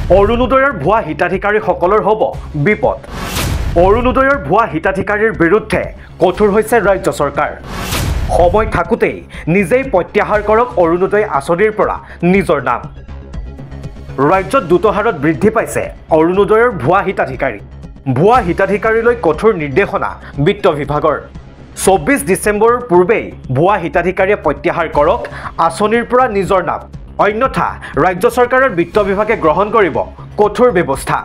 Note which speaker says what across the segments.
Speaker 1: অৰুণোদয়ৰ ভুৱা হিতাধিকাৰীসকলৰ হ'ব বিপদ। অৰুণোদয়ৰ ভুৱা হিতাধিকাৰীৰ বিৰুদ্ধে কঠোৰ হৈছে ৰাজ্য চৰকাৰ। সময় থাকোঁতেই নিজেই প্ৰত্যাহাৰ কৰক অৰুণোদয় আঁচনিৰ পৰা নিজৰ নাম। ৰাজ্যত দ্ৰুত হাৰত বৃদ্ধি পাইছে অৰুণোদয়ৰ ভুৱা হিতাধিকাৰী। ভুৱা হিতাধিকাৰীলৈ কঠোৰ নিৰ্দেশনা বিত্ত বিভাগৰ। 24 ডিচেম্বৰৰ পূৰ্বেই ভুৱা হিতাধিকাৰীয়ে প্ৰত্যাহাৰ কৰক আঁচনিৰ পৰা নিজৰ নাম, অন্যথা ৰাজ্য চৰকাৰৰ বিত্ত বিভাগে গ্ৰহণ কৰিব কঠোৰ ব্যৱস্থা।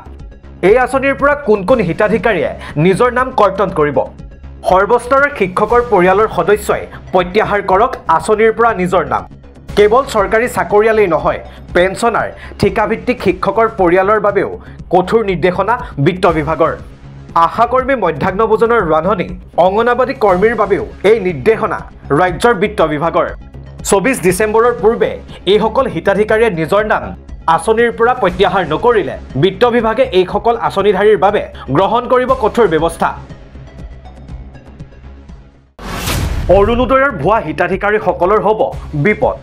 Speaker 1: এই আঁচনিৰ পৰা কোন কোন হিতাধিকাৰীয়ে নিজৰ নাম কৰ্তন কৰিব? সৰ্বস্তৰৰ শিক্ষকৰ পৰিয়ালৰ সদস্যই প্ৰত্যাহাৰ কৰক আঁচনিৰ পৰা নিজৰ নাম। কেৱল চৰকাৰী চাকৰিয়ালেই নহয়, পেঞ্চনাৰ, ঠিকাভিত্তিক শিক্ষকৰ পৰিয়ালৰ বাবেও কঠোৰ নিৰ্দেশনা বিত্ত বিভাগৰ। আশাকৰ্মী, মধ্যাহ্ন ভোজনৰ ৰান্ধনি, অংগনবাড়ী কৰ্মীৰ বাবেও এই নিৰ্দেশনা ৰাজ্যৰ বিত্ত বিভাগৰ। 24 ডিচেম্বৰৰ পূৰ্বে এইসকল হিতাধিকাৰীয়ে নিজৰ নাম আঁচনিৰ পৰা প্ৰত্যাহাৰ নকৰিলে বিত্ত বিভাগে এইসকল আঁচনিধাৰীৰ বাবে গ্ৰহণ কৰিব কঠোৰ ব্যৱস্থা। অৰুণোদয়ৰ ভুৱা হিতাধিকাৰীসকলৰ হ'ব বিপদ।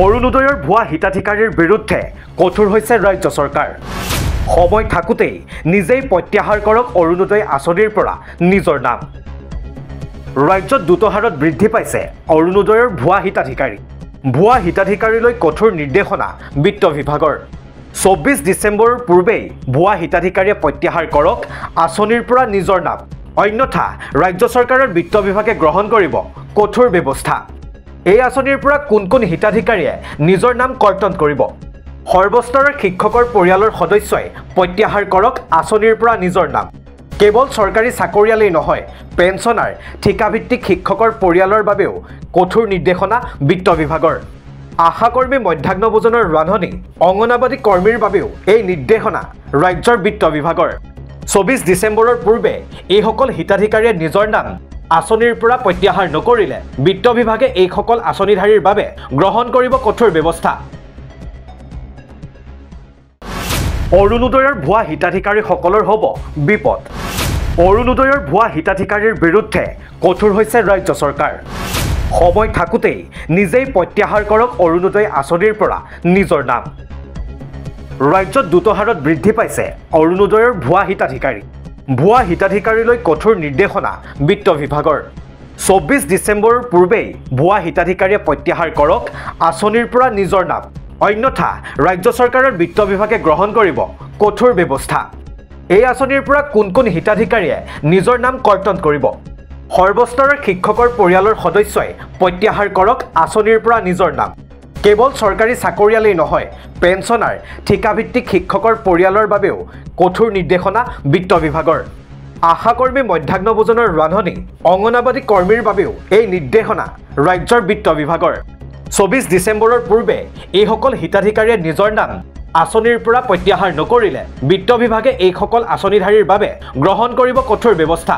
Speaker 1: অৰুণোদয়ৰ ভুৱা হিতাধিকাৰীৰ বিৰুদ্ধে কঠোৰ হৈছে ৰাজ্য চৰকাৰ। সময় থাকোঁতেই নিজেই প্ৰত্যাহাৰ কৰক অৰুণোদয় আঁচনিৰ পৰা নিজৰ নাম। ৰাজ্যত দ্ৰুত হাৰত বৃদ্ধি পাইছে অৰুণোদয়ৰ ভুৱা হিতাধিকাৰী। ভুৱা হিতাধিকাৰীলৈ কঠোৰ নিৰ্দেশনা বিত্ত বিভাগৰ। 24 ডিচেম্বৰৰ পূৰ্বেই ভুৱা হিতাধিকাৰীয়ে প্ৰত্যাহাৰ কৰক আঁচনিৰ পৰা নিজৰ নাম, অন্যথা ৰাজ্য চৰকাৰৰ বিত্ত বিভাগে গ্ৰহণ কৰিব কঠোৰ ব্যৱস্থা। এই আঁচনিৰ পৰা কোন কোন হিতাধিকাৰীয়ে নিজৰ নাম কৰ্তন কৰিব? সৰ্বস্তৰৰ শিক্ষকৰ পৰিয়ালৰ সদস্যই প্ৰত্যাহাৰ কৰক আঁচনিৰ পৰা নিজৰ নাম। কেৱল চৰকাৰী চাকৰিয়ালেই নহয়, পেঞ্চনাৰ, ঠিকাভিত্তিক শিক্ষকৰ পৰিয়ালৰ বাবেও কঠোৰ নিৰ্দেশনা বিত্ত বিভাগৰ। আশাকৰ্মী, মধ্যাহ্ন ভোজনৰ ৰান্ধনি, অংগনবাড়ী কৰ্মীৰ বাবেও এই নিৰ্দেশনা ৰাজ্যৰ বিত্ত বিভাগৰ। 24 ডিচেম্বৰৰ পূৰ্বে এইসকল হিতাধিকাৰীয়ে নিজৰ নাম আঁচনিৰ পৰা প্ৰত্যাহাৰ নকৰিলে বিত্ত বিভাগে এইসকল আঁচনিধাৰীৰ বাবে গ্ৰহণ কৰিব কঠোৰ ব্যৱস্থা। অৰুণোদয়ৰ ভুৱা হিতাধিকাৰীসকলৰ হ'ব বিপদ। অৰুণোদয়ৰ ভুৱা হিতাধিকাৰীৰ বিৰুদ্ধে কঠোৰ হৈছে ৰাজ্য চৰকাৰ। সময় থাকোঁতেই নিজেই প্ৰত্যাহাৰ কৰক অৰুণোদয় আঁচনিৰ পৰা নিজৰ নাম। ৰাজ্যত দ্ৰুত হাৰত বৃদ্ধি পাইছে অৰুণোদয়ৰ ভুৱা হিতাধিকাৰী। ভুৱা হিতাধিকাৰীলৈ কঠোৰ নিৰ্দেশনা বিত্ত বিভাগৰ। 24 ডিচেম্বৰৰ পূৰ্বেই ভুৱা হিতাধিকাৰীয়ে প্ৰত্যাহাৰ কৰক আঁচনিৰ পৰা নিজৰ নাম, অন্যথা ৰাজ্য চৰকাৰৰ বিত্ত বিভাগে গ্ৰহণ কৰিব কঠোৰ ব্যৱস্থা। এই আঁচনিৰ পৰা কোন কোন হিতাধিকাৰীয়ে নিজৰ নাম কৰ্তন কৰিব? সৰ্বস্তৰৰ শিক্ষকৰ পৰিয়ালৰ সদস্যই প্ৰত্যাহাৰ কৰক আঁচনিৰ পৰা নিজৰ নাম। কেৱল চৰকাৰী চাকৰিয়ালেই নহয়, পেঞ্চনাৰ, ঠিকাভিত্তিক শিক্ষকৰ পৰিয়ালৰ বাবেও কঠোৰ নিৰ্দেশনা বিত্ত বিভাগৰ। আশাকৰ্মী, মধ্যাহ্ন ভোজনৰ ৰান্ধনি, অংগনবাড়ী কৰ্মীৰ বাবেও এই নিৰ্দেশনা ৰাজ্যৰ বিত্ত বিভাগৰ। 24 ডিচেম্বৰৰ পূৰ্বে এইসকল হিতাধিকাৰীয়ে নিজৰ নাম আঁচনিৰ পৰা প্ৰত্যাহাৰ নকৰিলে বিত্ত বিভাগে এইসকল আঁচনিধাৰীৰ বাবে গ্ৰহণ কৰিব কঠোৰ ব্যৱস্থা।